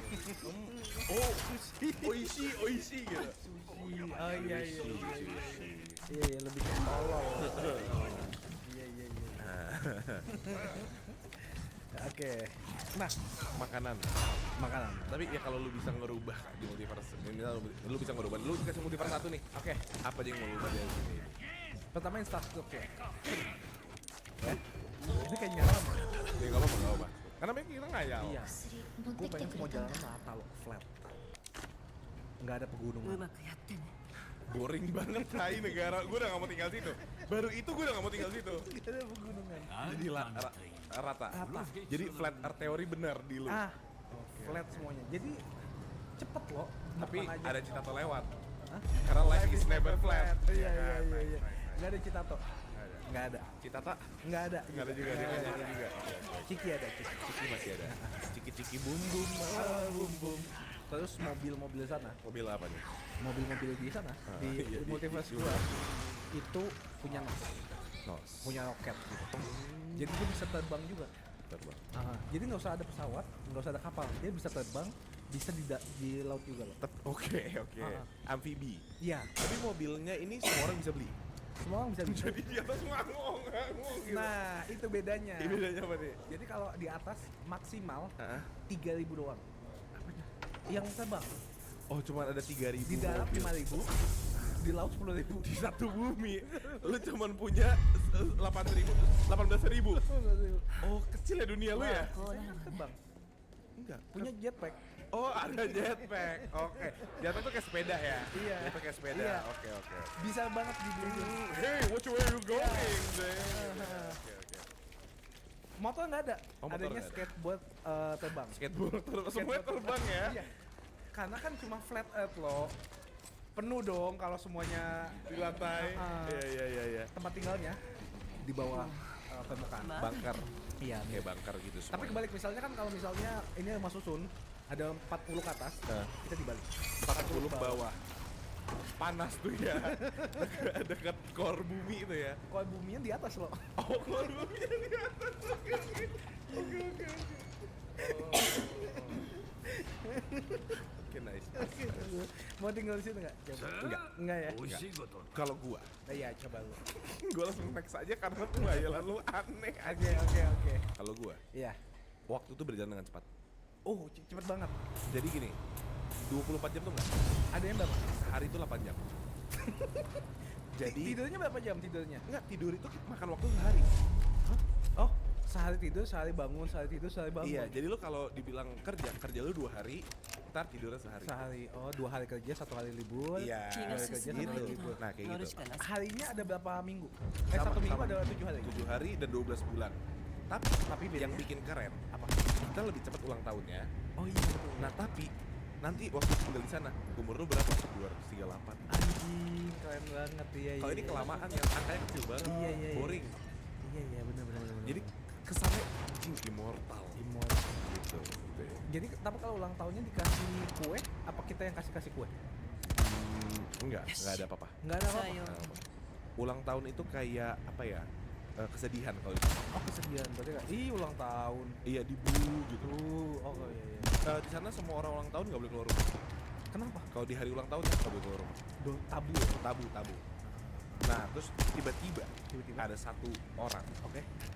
Oh, sushi. Oishi gitu. Sushi. Oh iya. Iya, lebih ke tolol. Iya. Oke. Nah, Makanan. makanan. Tapi ya kalau lu bisa ngerubah di multiverse, misal lu bisa ngerubah. Lu dikasih multiverse satu nih. Oke. Apa aja yang mau lu ubah dari sini? Pertama infrastruktur ya. Ini kayak nyalam. Ya nggak apa-apa. Karena memang kita ngayal. Iya. Gue pengen semua jalanan rata loh, flat. Nggak ada う pegunungan. まくやってね Boring banget kai negara. Gue udah nggak mau tinggal situ. Baru itu gue udah nggak mau tinggal situ. Nggak ada pegunungan. Jadi rata. Jadi flat earth teori benar di lu. Flat semuanya. Jadi cepet loh. Tapi Depan aja. ada Citato lewat. Hah? Karena life is never flat. Iya. Nggak ada Citato. Nggak ada. Citata Nggak ada. nggak ada juga. Dia nggak ada juga. Ciki ada. Ciki. Ciki masih ada. Ciki bum bum. Bum. Terus mobil-mobil sana. Mobil apa nih? Mobil-mobil di sana. Di iya, di multiverse di gua. Itu punya Nos. punya roket gitu. Jadi dia bisa terbang juga. Terbang. Jadi nggak usah ada pesawat, nggak usah ada kapal. Dia bisa terbang Bisa di laut juga loh. Oke. Ah. Amfibi. Iya, Tapi mobilnya ini semua orang bisa beli. semua orang bisa. Jadi di atas ngangong gitu. Nah, itu bedanya. Ini bedanya apa nih? Jadi kalau di atas maksimal Hah? 3.000 doang. Yang terbang. Oh, cuma ada 3.000 Di darat mobil. 5.000, di laut 10.000. Di satu bumi. Lu cuma punya 18.000. Oh, kecil ya dunia lu ya? Terbang. Enggak. Punya jetpack. Oh, ada jetpack. Oke. Jetpack tuh kayak sepeda ya? Iya. Jetpack kayak sepeda. Iya. Oke. Bisa banget dibeli. Hey, which way you going? Oke. Motor nggak ada. Oh, motor Adanya nggak ada. skateboard terbang. Skateboard semuanya terbang ya? Iya. Karena kan cuma flat earth loh. Penuh dong kalau semuanya Di lantai. Iya. tempat tinggalnya di bawah permukaan. Bangkar. Iya. Kayak bangkar gitu semua. Tapi kebalik misalnya kan kalau misalnya ini rumah susun ada 40 ke atas, kita dibalik. 40 ke bawah. Panas tuh ya. Dekat core bumi itu ya. Kalau buminya di atas loh. Oh, core bumi di atas. Oke. Oke, nice. Mau tinggal di situ nggak? Enggak ya. お仕事 Kalau gua, Nah, iya coba lu. gua langsung next aja karena penghayalan lu aneh aja. Oke. Kalau gua, Iya. waktu tuh berjalan dengan cepat. Oh, cepet banget. Jadi gini, 24 jam tuh enggak. Ada yang berapa? Sehari itu 8 jam. Jadi Tidurnya berapa jam tidurnya? enggak, tidur itu makan waktu sehari. Oh, sehari tidur, sehari bangun, sehari tidur, sehari bangun. Iya, jadi lu kalau dibilang kerja lu 2 hari, ntar tidurnya sehari. Sehari. Oh, 2 hari kerja, 1 hari libur. Iya, Tinggal kerja sesuai sama gitu. libur. Nah, kayak 乗る gitu. しかなさ Harinya ada berapa minggu? Sama- 1 minggu sama. ada 7 hari. 7 hari dan 12 bulan. Tapi bedanya? yang bikin keren, Apa? kita lebih cepat ulang tahunnya. Oh iya betul. Nah, tapi nanti waktu tinggal di sana, umur lu berapa? 238. Anjing, keren banget iya. Kalau ini kelamaan ya, angkanya kecil banget. Iya. Boring. Iya, benar. Jadi kesannya anjing immortal gitu. Jadi tapi kalau ulang tahunnya dikasih kue, apa kita yang kasih kue? Enggak ada apa-apa. Enggak ada apa-apa. さよ Nggak ada apa-apa. Ulang tahun itu kayak apa ya? Kesedihan kalau Oh, kesedihan berarti kan. Ulang tahun. iya di blue gitu. Iya. Di sana semua orang ulang tahun nggak boleh keluar rumah. Kenapa? Kalau di hari ulang tahun nggak boleh keluar rumah. Tabu ya? Tabu. Nah, terus tiba-tiba ada satu orang,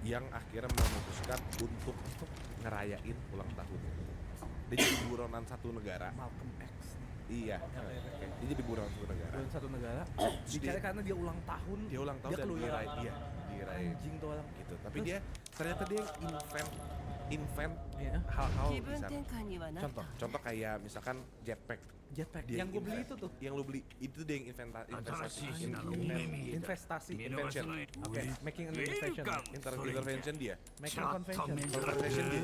yang akhirnya memutuskan untuk ngerayain ulang tahun. Dia jadi buronan satu negara. Malcolm X. Iya. Dia jadi buronan satu negara. Bukan satu negara. Dicari karena dia ulang tahun. Dia ulang tahun dan keluar. dirayain Anjing tuh orang. gitu. Tapi dia ternyata dia invent Iya. hal-hal 気 di 分 sana. 転換にはなった Contoh kayak misalkan jetpack. Jetpack. Dia Yang gue beli invent. itu tuh. Yang lu beli itu dia yang investasi. Investasi. 見逃さない Oke, making an ウェル invention. カムそれじゃ Intervention dia. Making a convention. Intervention dia.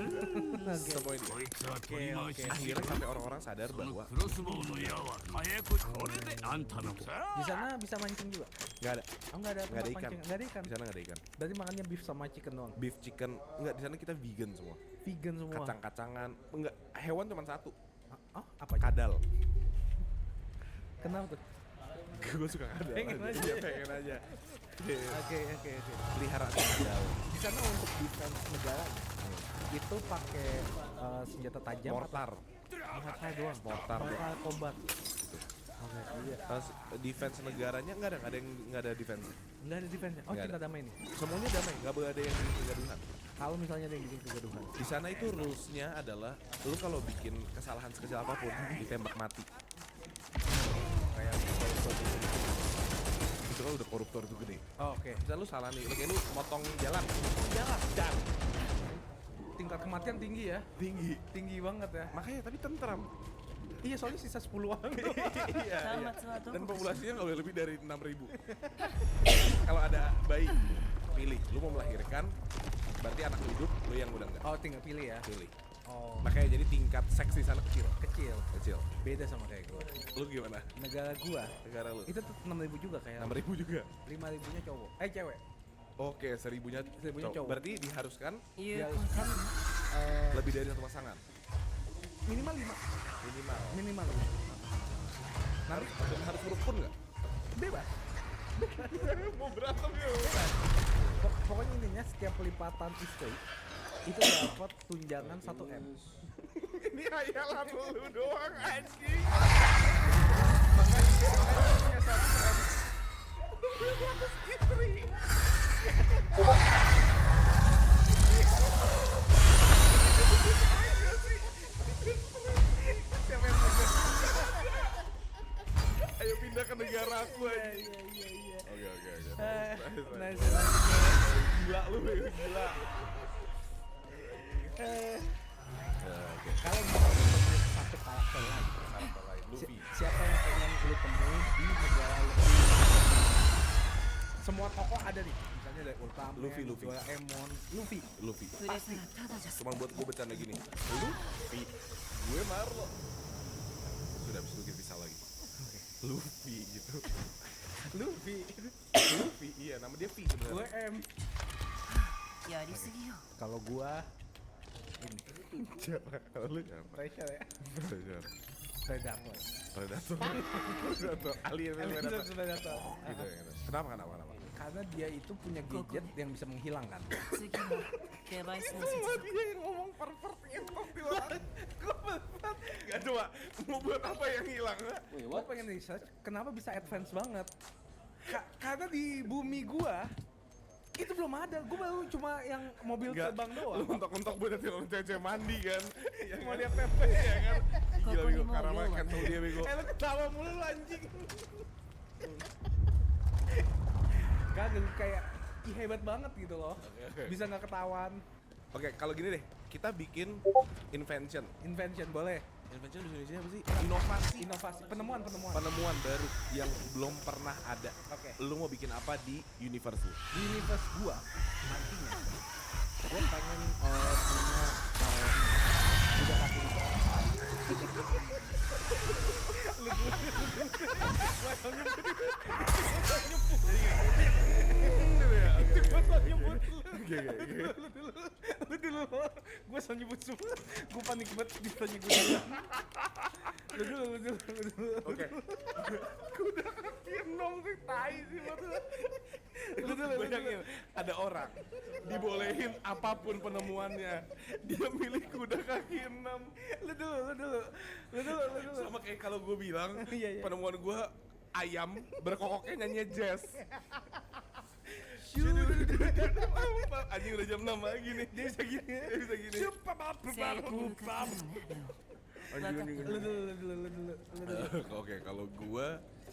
Semua ini. こいつは取り回し Akhirnya sampai orang-orang sadar この bahwa クロスボウの矢は火薬これであんたのさ Di sana bisa mancing juga. nggak ada, Oh, enggak ada nggak ada tempat ikan. mancing. Enggak ada ikan. Di sana nggak ada ikan. Berarti makannya beef sama chicken doang. Beef, chicken, nggak, di sana kita vegan semua. Vegan semua. Kacang-kacangan, enggak, hewan cuma satu, Oh, apa aja? kadal. Kenapa tuh? Gue suka kadal. Pengen aja. Iya, pengen aja. Iya. Oke. Peliharaan kadal. Di sana untuk defense negara itu pakai senjata tajam. Mortar. Mortar doang. Mortar. Combat. Oke, iya. Pas defense negaranya nggak ada defense. Enggak ada defense. Oh, Nggak kita ada. damai nih. Semuanya damai, nggak boleh ada yang bikin kegaduhan. Kalau misalnya ada yang bikin kegaduhan. Di sana itu rulesnya adalah lu kalau bikin kesalahan sekecil apapun ditembak mati. Kayak koruptor itu kan udah koruptor tuh gede. Oh, oke. Misalnya lu salah nih, lu motong jalan, Jalan. Tingkat kematian tinggi ya. Tinggi banget ya. makanya tapi tentram. Iya, soalnya sisa 10 orang. Iya. 端末はど Dan こか populasinya nggak boleh lebih dari 6.000. Kalau ada bayi, pilih. Lu mau melahirkan, berarti anak lu hidup, lu yang udah enggak. Oh, tinggal pilih ya. Pilih. Oh, Makanya jadi tingkat seks di sana kecil. kecil. Beda sama kayak gua. Lu gimana? Negara gua Negara lu? itu tuh 6.000 juga kayak. 6.000 juga. 5.000-nya cowok. Cewek. Oke, 1.000-nya cowok. Berarti diharuskan 有 Ya 効 kan だ lebih dari satu pasangan. minimal 5. Minimal. Nanti Harus rukun nggak? bebas. Mau berantem yuk. Pokoknya intinya setiap pelipatan istri itu dapat tunjangan 1 M. Ini hayalan lu doang anjing. Istri. Ayo pindah ke negara aku aja. Oke. Nice. Gila lu, gila. Kalau mau punya satu karakter lain, Luffy. siapa yang pengen lu temui di negara lebih? Semua tokoh ada nih, misalnya dari Ultraman, Luffy. Doraemon, Luffy. 触れたらただじゃ済 Cuma buat gue bercanda gini. Luffy. Gue Marlo. Sudah habis itu kita pisah lagi. Luffy gitu. Luffy. Luffy, iya nama dia V sebenarnya. Gue M. やりすぎよ Kalau gua ini Siapa? Kalau lu siapa? Pressure ya. Predator. Predator. Alien Predator. Predator. Gitu ya. Kenapa? Karena dia itu punya gadget yang bisa menghilangkan. 次はデバイスの接 Dia yang ngomong pervert ngentot di luar. Gue pervert. Gak coba, mau buat apa yang hilang? Gua pengen research kenapa bisa advance banget. Karena di bumi gua itu belum ada. Gua baru cuma yang mobil Enggak. terbang Lu doang. mentok-mentok buat film cewek mandi kan? Ya Mau kan? lihat Pepe ya kan. Gila Kok bego, ini karena mau cancel dia bego. Lu ketawa mulu lu anjing. Kagak kayak ih hebat banget gitu loh. Oke. Bisa nggak ketahuan. Oke, kalau gini deh, kita bikin invention. Invention boleh. Invention di Indonesia apa sih? Inovasi. Penemuan. Penemuan baru yang belum pernah ada. Oke. Lu mau bikin apa di universe lu? Di universe gua nantinya gua pengen punya kuda kaki lima. Lu dulu, gue so nyebut semua, gue panik banget ditanya gue dulu. Lu dulu. Oke. Kuda kaki 6 sih tai sih betul. Lu bayangin ada orang dibolehin apapun penemuannya. Dia milih kuda kaki 6. Lu dulu. Sama kayak kalau gue bilang Iya. penemuan gue ayam berkokoknya nyanyi jazz. Anjing udah jam 6 lagi nih. Dia bisa gini. 制空化Lu dulu. Oke, kalau gue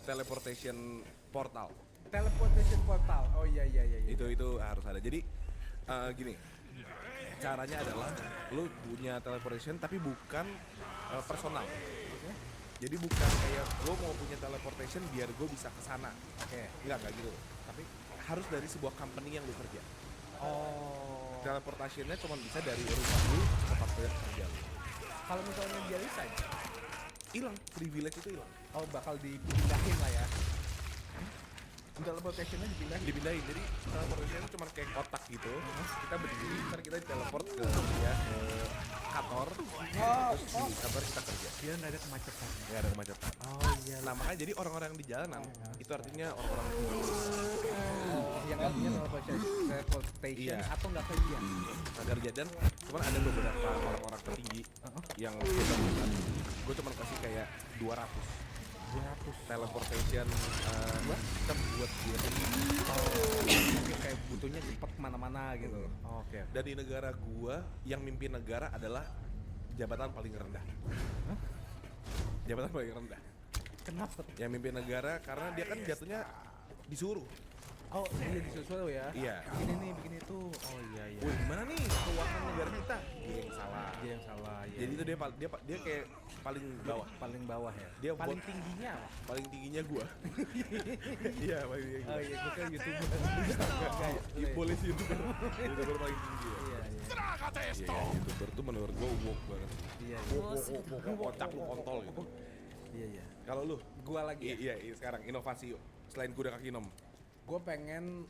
teleportation portal. Teleportation portal. Oh iya. Itu harus ada. Jadi gini. Caranya adalah lu punya teleportation tapi bukan personal. Jadi bukan kayak gue mau punya teleportation biar gue bisa ke sana. Oke. Enggak gitu. Tapi harus dari sebuah company yang lu kerja. Oh. Teleportationnya cuma bisa dari rumah lu ke tempat kerja lu. Kalau misalnya dia resign, Hilang, privilege itu hilang. oh bakal dipindahin lah ya. Teleportationnya Dipindahin, jadi teleportation cuma kayak kotak gitu. Kita berdiri, ntar kita teleport ke kantor. Terus di kantor kita kerja. Dia nggak ada kemacetan. Nggak ada kemacetan. Oh iya. Nah makanya jadi orang-orang di jalanan itu artinya orang-orang Yang nggak punya teleportation Iya. atau nggak kerja. nggak kerja, dan cuman ada beberapa orang-orang tertinggi yang gue cuman kasih kayak 200 teleportation sistem buat dia. Mungkin kayak butuhnya cepet kemana-mana gitu. Oke. Dan di negara gua yang mimpin negara adalah jabatan paling rendah. Jabatan paling rendah. Kenapa? Yang mimpin negara karena dia kan jatuhnya disuruh. Oh iya disuruh ya. Iya. Bikin ini, bikin itu. Oh iya. Wah gimana nih keuangan negara kita? Dia yang salah. Dia yang salah ya. Jadi itu dia kayak paling bawah. paling bawah ya. Dia paling bot- tingginya apa? Paling tingginya gua. Iya paling tingginya gua. Oh iya, gue kan YouTuber. Boleh sih YouTuber paling tinggi ya. Iya. Iya YouTuber tuh menurut gua woke banget. Iya. Kocak lu kontol gitu. Iya. Kalau lu? Gua lagi. Iya sekarang inovasi yuk. Selain kuda kaki 6. Gue pengen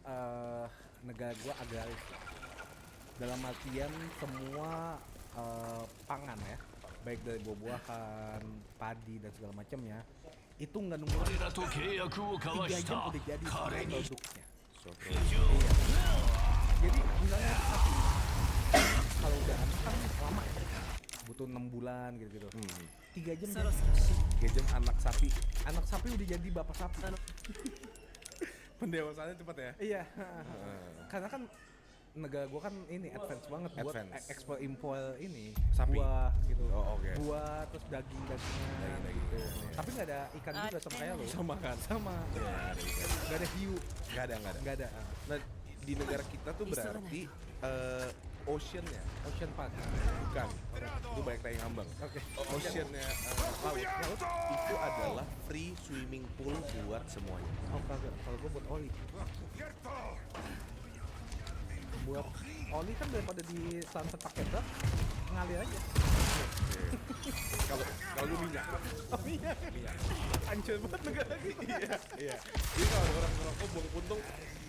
negara gue agraris, dalam artian semua pangan ya, baik dari buah-buahan, padi dan segala macamnya, itu nggak nunggu 俺らと契約を交わ 3 し jam た udah jadi semua 彼に produknya. Jadi misalnya sapi, kalau udah anak kan lama ya, butuh 6 bulan gitu-gitu. 3 jam そろ jadi. そろし Gadget anak sapi. Anak sapi udah jadi bapak sapi. Pendewasaannya cepet ya. Iya. Karena kan negara gua kan ini advance banget buat Advance. ekspor impor ini Sapi. buah gitu. Oh, oke. Buah terus dagingnya Daging-daging, gitu. iya. Tapi nggak ada ikan juga sama kayak lo. Sama kan? Sama. Iya, ada ikan. Nggak ada hiu. Nggak ada. Nggak ada. Nah, di negara kita tuh berarti oceannya, Ocean Park. bukan, itu banyak tayang ngambang. Oke. Oceannya laut itu adalah free swimming pool buat semuanya. Oh kagak. Kalau gua buat oli. Buat oli kan daripada di sunset pakai truk ngalir aja. Kalau lu minyak, Oh iya. minyak. Hancur banget negara kita. Iya. Jadi kalau ada orang ngerokok buang puntung,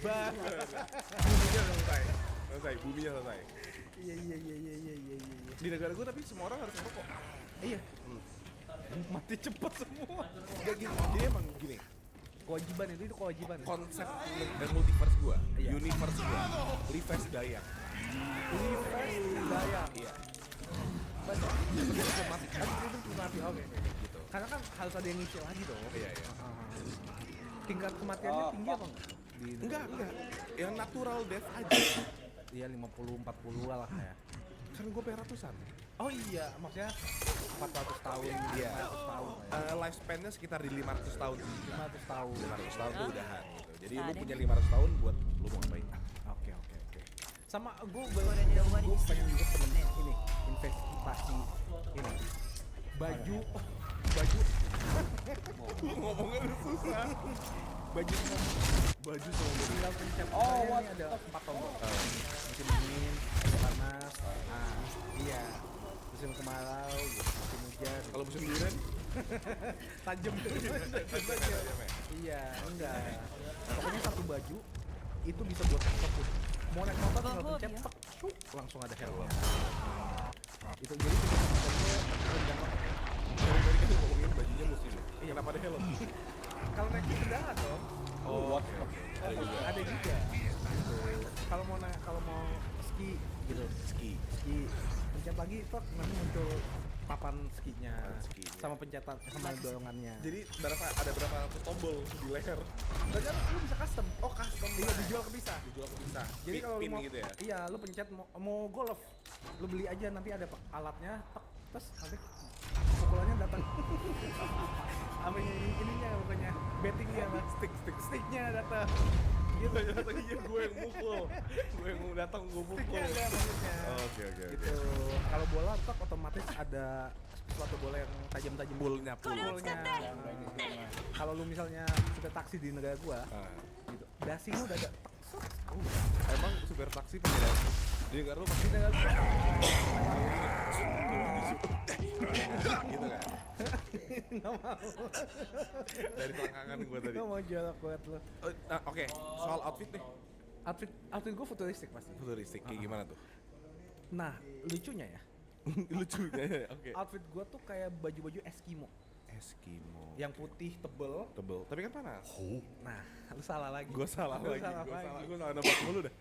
buminya selesai, buminya selesai. Iya. Di negara gue tapi semua orang harus ngerokok. Iya. Mati cepet semua. Gak gini, jadi emang gini. Kewajiban itu kewajiban. Konsep multiverse gua, Iya. universe gua, Levi's Dayak. Levi's Dayak. Iya. Baca. Dia belum mati kan? Itu belum mati. Oke. Gitu. Karena kan harus ada yang ngisi lagi dong. Iya. Tingkat kematiannya tinggi apa enggak? Enggak. Yang natural death aja. Iya 50-40 lah ya. Kan gue pengen ratusan. Oh iya, maksudnya 400 tahun, Iya. 500 tahun ya. Lifespan-nya sekitar di 500 tahun. 500 tahun. 500 tahun tuh udahan gitu. Jadi lu punya 500 tahun buat lu mau ngapain? Oke. Sama gue Udah pengen juga temen ini investasi ini baju Ngomongnya udah susah. baju Baju sama mobil. tinggal pencet ini ada 4 tombol musim dingin musim panas iya musim kemarau musim hujan Kalau musim durian, tajam iya enggak pokoknya satu baju itu bisa buat apapun mau naik motor tinggal pencet tek, shuk, langsung ada helm itu jadi dari kan ngomongin bajunya musim. Iya, kenapa ada helm? kalau naik kendaraan dong Oh, oke. ada juga gitu. Kalau mau ski gitu Ski. pencet lagi tok nanti muncul papan skinya skinya. sama pencetan sama dorongannya Jadi ada berapa tombol di leher? berarti lu bisa custom Oh, custom. iya dijual ke bisa Dijual ke bisa. jadi kalau lu pin mau gitu ya. iya lu pencet mau golf lu beli aja nanti ada alatnya tek terus nanti pukulannya datang apa ininya bukannya bettingnya lah sticknya datang Gitu datang iya gue yang mukul. Gue yang datang gue mukul. sticknya ada maksudnya Oke. gitu kalau bola tok otomatis ada suatu bola yang tajam-tajam Poolnya. Poolnya. Kalau lu misalnya supir taksi di negara gua gitu dasinya udah ada tek, set. Emang supir taksi punya dasi? Di negara lu pasti Di negara gua gitu kan? nggak mau Dari selangkangan gue tadi. nggak mau jorok buat lu Oke, soal outfit nih. outfit gua futuristik pasti Futuristik kayak gimana tuh? nah lucunya ya Lucunya ya. Oke. outfit gua tuh kayak baju-baju Eskimo Eskimo. yang putih tebel tebel, tapi kan panas. nah lu salah lagi Gue salah Lu lagi. salah lagi. Gue salah nebak mulu dah.